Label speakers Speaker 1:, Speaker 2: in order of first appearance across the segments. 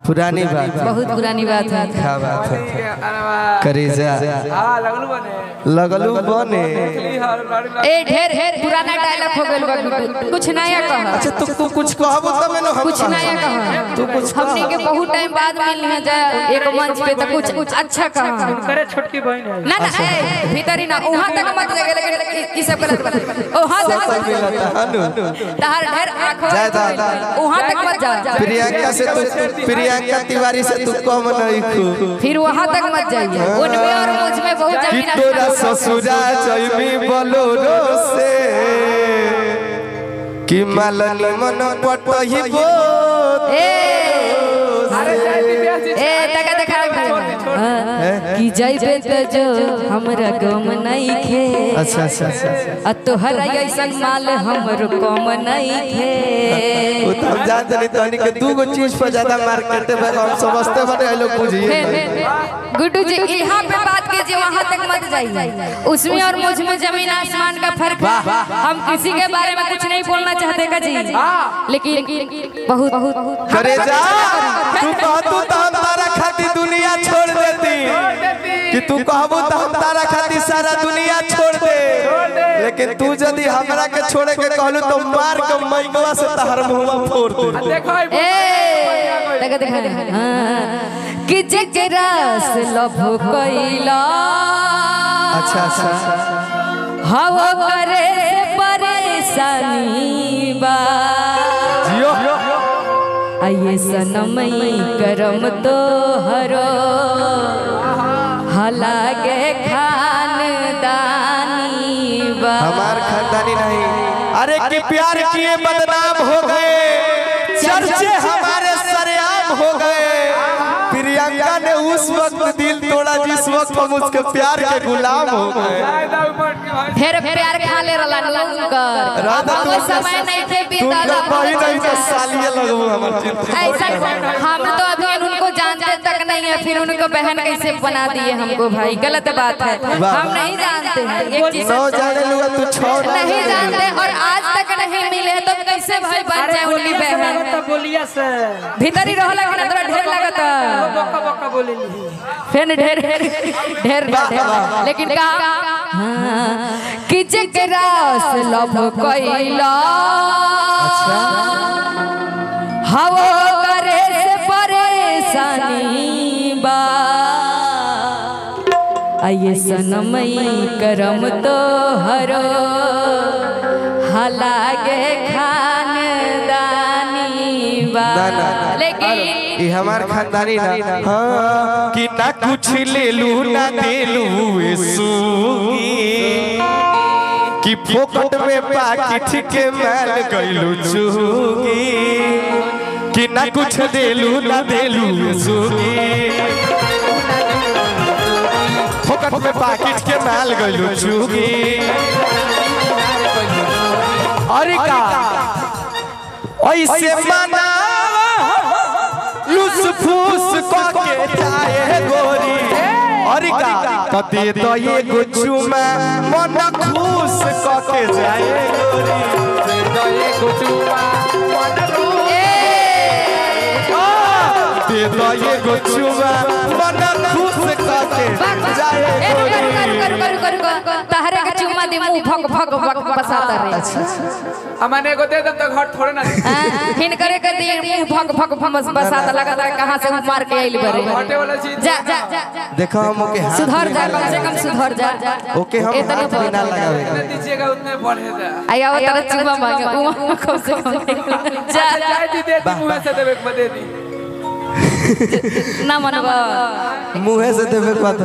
Speaker 1: पुरानी बात,
Speaker 2: बहुत पुरानी बात है।
Speaker 1: क्या बात है करेजा लगलू बने।
Speaker 2: ए ढेर पुराना डायलॉग हो गइल बा, कुछ नया कह।
Speaker 1: अच्छा तू कुछ कहबो तब मैंने हम
Speaker 2: कुछ नया कह। तू कुछ हमने के बहुत टाइम बाद मिलने जा एक मंच पे तो कुछ अच्छा कह।
Speaker 3: करे छोटकी बहन है
Speaker 2: ना ना भीतरी ना वहां तक मत जाए, लेकिन ई सब गलत बात। वहां तक तहार ढेर आंखों वहां तक मत जा।
Speaker 1: प्रियंका से तू प्रियंका तिवारी से तू कम नहीं खू,
Speaker 2: फिर वहां तक मत जाइए। उनमें और मुझ में बहुत जमीन है।
Speaker 1: तोरा ससुरा जइमी बोलोरो से कि मालनी मन पटही बो।
Speaker 2: तका तका कि जाइबे त जो हमरा गम नहीं खे।
Speaker 1: अच्छा अच्छा अच्छा
Speaker 2: आ तोहरा ऐसन माल हमरो कम नहीं खे।
Speaker 1: वो तो हम जानते नहीं, तोहनी के दू गो चीज पर ज्यादा मार्केट में हम समझते बने लोग बुझिए।
Speaker 2: गुड्डू जी यहाँ पे बात कीजिए, वहाँ तक मत जाइए। उसमें और मुझ में जमीन आसमान का फर्क है। हम किसी के बारे में कुछ नहीं बोलना चाहते का जी, लेकिन बहुत बहुत
Speaker 1: करेजा तू कहतू तो हम तारा खातिर दुनिया छोड़ देती, कि तू कहबू तो हम तारा खातिर सारा दुनिया छोड़ दे। लेकिन तू यदि हमरा के छोड़े के कहलू तो मार के मैगवा से तहर मुंहवा फोड़ दे।
Speaker 2: देखो देखो कि जेकरा से लव कइला।
Speaker 1: अच्छा अच्छा
Speaker 2: हवा करे से परेशानी बा।
Speaker 1: जियो
Speaker 2: आइए सनमई करम तो हरो हलागे खानदानी बा।
Speaker 1: हमार खानदानी नहीं, अरे कि प्यार किए बदनाम हो गए, चर्चे हमारे सरेआम हो गए। प्रियंका ने उस वक्त दिल तोड़ा जिस वक्त हम उसके प्यार के गुलाम हो गए।
Speaker 2: फिर प्यार खा ले रला कर अब समय नहीं थे बीता
Speaker 1: नहीं तो सालिए लगो हमर चिंता।
Speaker 2: ऐसा हम तो अभी उनको जानते तक नहीं है, फिर उनको बहन कैसे बना दिए हमको। भाई गलत बात है, हम नहीं जानते हैं एक चीज।
Speaker 1: नौ जाने लुगा तू छोड़
Speaker 2: नहीं जानते और आज तक नहीं मिले तो कैसे भाई बन जाए उनकी बहन।
Speaker 3: तो बोलिया से
Speaker 2: भीतर ही रहला कि ना तोरा ढेर लगता
Speaker 3: बक्का बक्का बोलेली
Speaker 2: फिर ढेर ढेर लेकिन कहा कि जेकरा से लव कइला। हवा करे से परेशानी बा। आइए सनमई करम तो हरो हलागे खानदानी बा। लेकिन
Speaker 1: ये हमार खानदानी ना। हाँ कि ना कुछ ले लू ना दे लू सूगी, कि फोकट में पाकिट के मैल गइलू चूगी, कि ना कुछ दे लू ना दे लू सूगी, फोकट में पाकिट के मैल गइलू चूगी। अरे का ऐसे मना लुस फूस को के जाए गोरी। अरे का दे तो ये गुचुमा मन खुश को के जाए गोरी। दे तो ये गुचुमा मन खुश, दे तो ये गुचुमा मन खुश को के जाए गोरी।
Speaker 2: तहरे के चुम्मा दे मुंह भग भग भग बसाता रे।
Speaker 3: हमने को दे दम तो घर थोड़े ना
Speaker 2: हिन करे के दे मुंह भग भग भग बसाता लगा कहां से मार के आइल बरे।
Speaker 3: हटे वाला चीज
Speaker 2: जा
Speaker 1: देखो हम ओके
Speaker 2: सुधर जा, कम से कम सुधर जा।
Speaker 1: ओके हम हाथ भी ना लगावे।
Speaker 3: जितने दीजिएगा उतने बढ़ेगा।
Speaker 2: आया वो तेरा चुम्मा मांगे उमा कम से कम जा
Speaker 3: चाय दी दे दी मुंह से देवे के दे दी
Speaker 2: ना मनवा
Speaker 1: मुंह से देवे बात।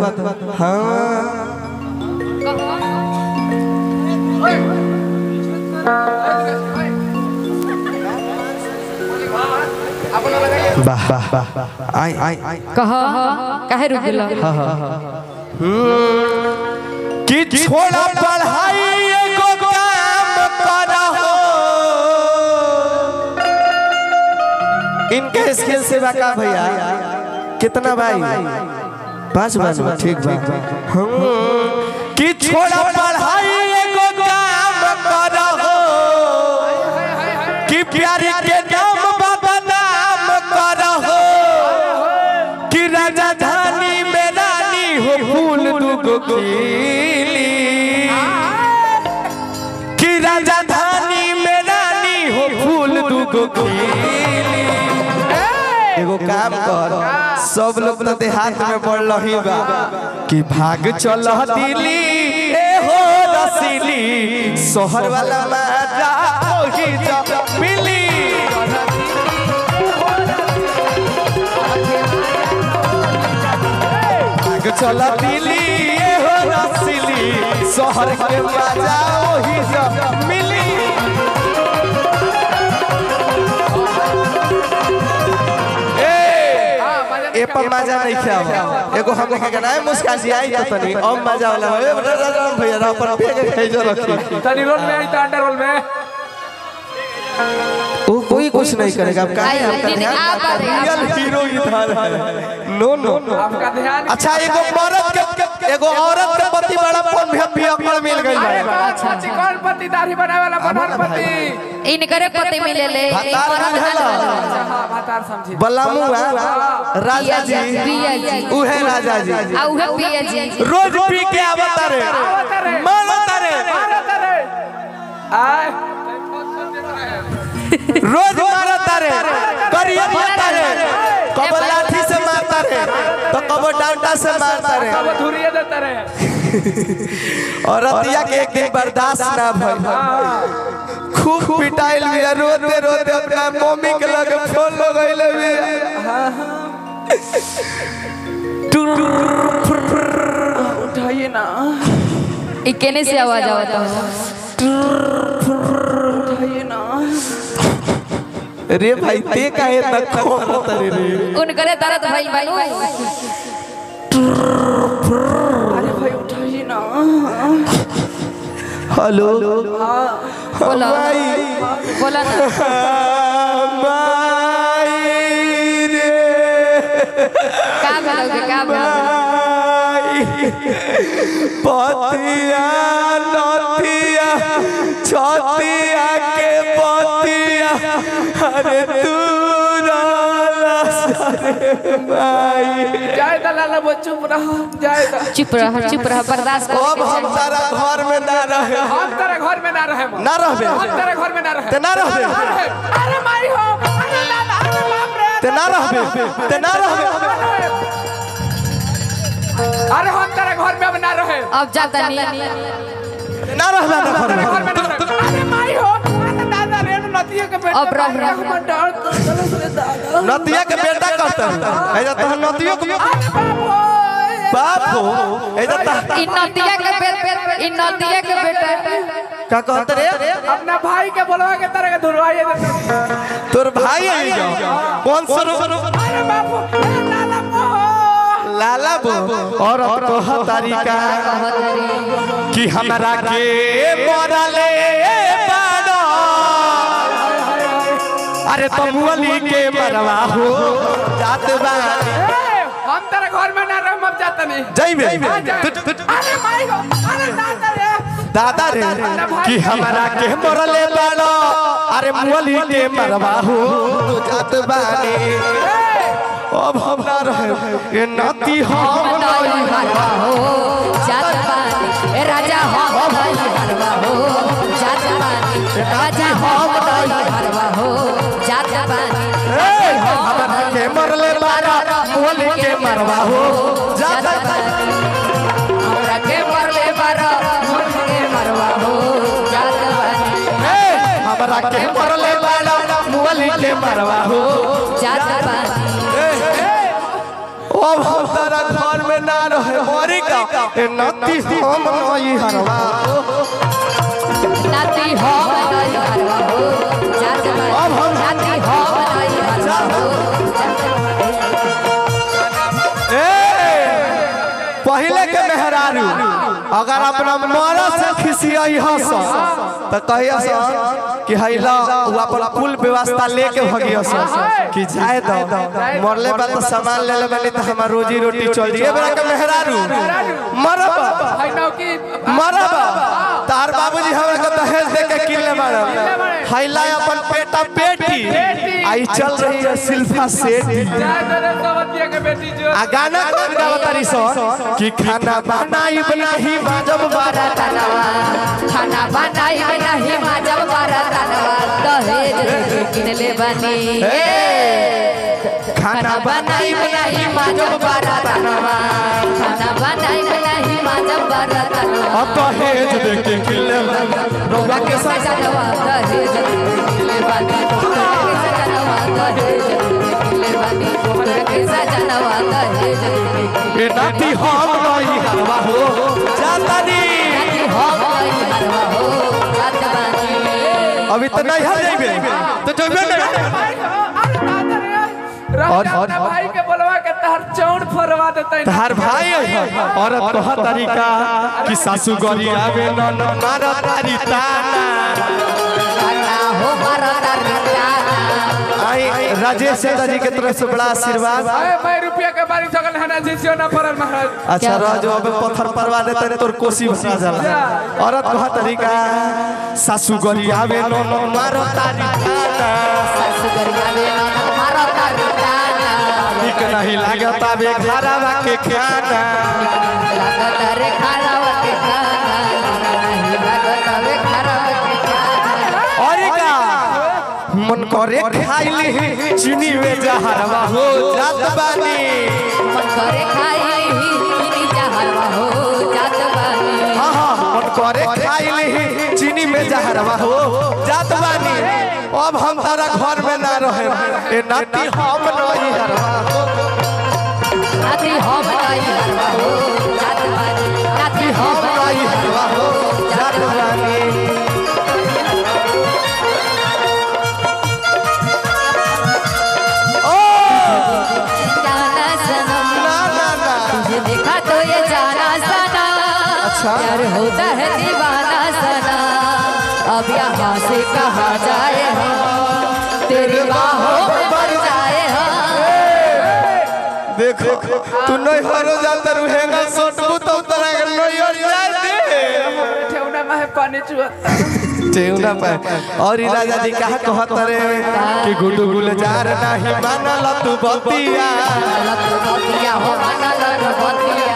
Speaker 1: हां वाह वाह वाह आई आई
Speaker 2: कह काहे रुक गेल।
Speaker 1: कि छोड़ा पढ़ाई एगो काम करहो। इनके स्किल से बका भैया कितना भाई 5 बार ठीक बा। कि छोड़ा पढ़ाई एगो काम करहो, कि प्यार के नाम बदनाम करहो। कीली कि राजधानी में रानी हो फूल दुगो कीली। एगो काम कर, सब लोग तो देहात में बढ़ रही बा कि भाग चल दिल्ली ए हो रसीली, शहर वाला मजा ओही जब मिली। भाग चल दिल्ली ए हो रसीली, शहर के मजा ओही जब मिली। ए पर मजा नहीं खाओ, एगो हम के गाना है मुस्कान जी आई तो तनी अब मजा वाला है भैया अपन पे के खाई जो रखी
Speaker 3: तनी रोल में आई तो अंडर रोल में
Speaker 1: वो कोई कुछ नहीं करेगा। आप काहे आपका रियल हीरो इधर है। नो नो
Speaker 3: आपका ध्यान।
Speaker 1: अच्छा एगो मर्द के एगो औरत के पति बड़ा फोन भी अकड़ मिल गई है।
Speaker 3: अच्छा कौन पति दाढ़ी बनावे वाला बनर पति
Speaker 2: इनकरे पति मिले ले
Speaker 3: हां भातार समझी
Speaker 1: बलामुआ राजा जी उहे राजा जी
Speaker 2: आ उहे पिया जी
Speaker 1: रोज पी के आवता रे मारता रे
Speaker 3: आय
Speaker 1: रोज मारता रे करिया मारता रे, कब लाठी से मारता रे तो कब डांटा से मारता रे,
Speaker 3: कब धुरिया देता रे।
Speaker 1: और रतिया के एक दिन बर्दाश्त ना भइल, खूब पिटाइल भी रोते रोते अपना मम्मी के लगे फोन लगैले भी
Speaker 3: उठाइए ना
Speaker 2: ई केने से आवाज आवता है?
Speaker 3: उठाइए ना।
Speaker 1: रे भाई ते काहे इतना खोरत रे
Speaker 2: उनकरे दर्द भइल बानू।
Speaker 3: अरे भाई उठाइए ना।
Speaker 1: हेलो
Speaker 2: बोला बोला ना
Speaker 1: माई रे
Speaker 2: का बोलोगे का बोलोगे?
Speaker 1: पतिया नतिया छतिया के पतिया अरे तू माई
Speaker 3: जाए दलाला वो चुप रहो जाए
Speaker 2: चुप रह बर्दाश्त कर।
Speaker 1: अब हम तारा घर में ना रहे,
Speaker 3: हम तेरे घर में ना रहे
Speaker 1: ना रहबे
Speaker 3: हम तेरे घर में ना रहे
Speaker 1: ते ना रहबे
Speaker 3: अरे माई हो अरे लाला अरे बाप रे
Speaker 1: ते ना रहबे ते ना रहबे
Speaker 3: अरे हम तेरे घर में अब ना रहे
Speaker 2: अब जाता नहीं
Speaker 1: ना रहबे ना घर
Speaker 3: तेरे
Speaker 1: में।
Speaker 3: घर में ना रहे। अरे माई हो अरे दादा रे नतिया के बेटा
Speaker 2: अब रह रहा।
Speaker 3: हम डर तो रे दादा
Speaker 1: नतिया के बेटा कहता है ऐसा तो नतियों के
Speaker 3: अरे बाप हो
Speaker 1: बाप हो ऐसा
Speaker 2: इन नदिया के बेटा
Speaker 1: का कहते रे
Speaker 3: अपना भाई के बोलवा के तरह के धुलवाइए देते
Speaker 1: तोर भाई है जो कौन सरो
Speaker 3: अरे बाप हो अरे लाला हो
Speaker 1: लाला बो और तो तरीका कि हमरा के मोरले बाड़ो अरे तो मुअली के मरवा हो जात बानी
Speaker 3: हम तेरे घर में ना रहे अब जाता नहीं
Speaker 1: जइबे
Speaker 3: अरे माई हो अरे
Speaker 1: दादा रे कि हमरा के मोरले बाड़ो अरे मुअली के मरवा हो जात बानी अब हम ना रहे ये नाती हम
Speaker 2: नहीं हरवा हो जात बानी ए राजा हम नहीं हरवा हो जात बानी राजा हम नहीं हरवा हो जात बानी
Speaker 1: हमरा के मरले बाड़ा मुअली के मरवा हो जात बानी
Speaker 2: हमरा के मरले बारा मुझ के मरवा हो जात बानी
Speaker 1: हमरा के मरले बाड़ा मुअली के मरवा हो
Speaker 2: जात बानी
Speaker 1: अब हम तारा घर में ना रहे मरी का ए नाती हम नहीं हरवा
Speaker 2: नाती हम नहीं हरवा हो जात बानी
Speaker 1: अब हम
Speaker 2: नाती हम नहीं हरवा हो
Speaker 1: पहले के मेहरारू अगर अपना मरा से खिसियाई हस तो कहिया कि हैला वो अपन कुल व्यवस्था लेके भगी हस कि जाए दो मरले बाद तो सामान ले ले बनी तो हमार रोजी रोटी चल दिए बड़ा के मेहरारू मरब
Speaker 3: भाई नाव की
Speaker 1: मरब त तार बाबूजी हमरा के दहेज दे के किनले बाड़न हैला अपन बेटा बेटी आई चल रही है शिल्पा सेठी आ गाना कौन गावतारी सो कि खाना बनाई बनाही बाजब बारातनवा
Speaker 2: खाना बनाई नहीं माजब बारातनवा दहेज देके किनले बनी खाना बनाई नहीं माजब बारातनवा खाना बनाई नहीं माजब बारातनवा
Speaker 1: अब दहेज देके किनले बनी रोगा के
Speaker 2: सजनवा दहेज किनले बनी सजनवा दहेज किनले बनी के सजनवा दहेज
Speaker 1: ए नाती हम नहीं हलवा हो जातानी
Speaker 2: हम नहीं हलवा हो जातानी
Speaker 1: अभी तो नहीं हल जाइबे तो जइबे नहीं
Speaker 3: और भाई के बोलवा के तहर चौड़ फरवा देते
Speaker 1: तहार भाई औरत को हर तरीका कि सासू गरी आवे न मारा तारी ताना
Speaker 2: हो मारा तारी ताना
Speaker 1: आई राजेश जी के तरफ से बड़ा आशीर्वाद
Speaker 3: मैं रुपया के बारी सकल हना जिसियो ना परल महाराज
Speaker 1: अच्छा राजो अब पत्थर परवा देते तोर कोसी भसा जाला औरत को हर तरीका सासू गरी आवे न मारा तारी ताना
Speaker 2: सासू गरी आवे न मारा तारी ताना
Speaker 1: ठीक नहीं लागत आवे घरवा के खाना
Speaker 2: लागत रे खानावा के खाना नहीं लागत आवे घरवा के खाना
Speaker 1: और का मन करे खाइली चीनी में जहरवा हो जात बानी
Speaker 2: मन करे खाई चीनी जहरवा हो जात बानी
Speaker 1: हां हां मन करे खाइली चीनी में जहरवा हो जात बानी अब हम तारा घर में ना रहे ए नाती हम नहीं हरवा हो
Speaker 2: नाती हम नहीं हरवा हो जात बानी नाती
Speaker 1: हम नहीं हरवा हो जात बानी
Speaker 2: जाना सनम
Speaker 1: ना ना ना
Speaker 2: तुझे देखा तो ये जाना सना
Speaker 1: अच्छा
Speaker 2: प्यार होता है दीवाना सना अब यहाँ से कहा जाए हम तेरी बाहों में मर जाए हम
Speaker 1: देखो तू नहीं हरो जाता रहेगा सोटबू तो तरह के नहीं हर जाए
Speaker 3: ठेवना में पानी चुहता
Speaker 1: टेउना पे और राजा जी कहा कहत रे कि गुडू गुलजार नहीं मानल तू बतिया
Speaker 2: हो माना बतिया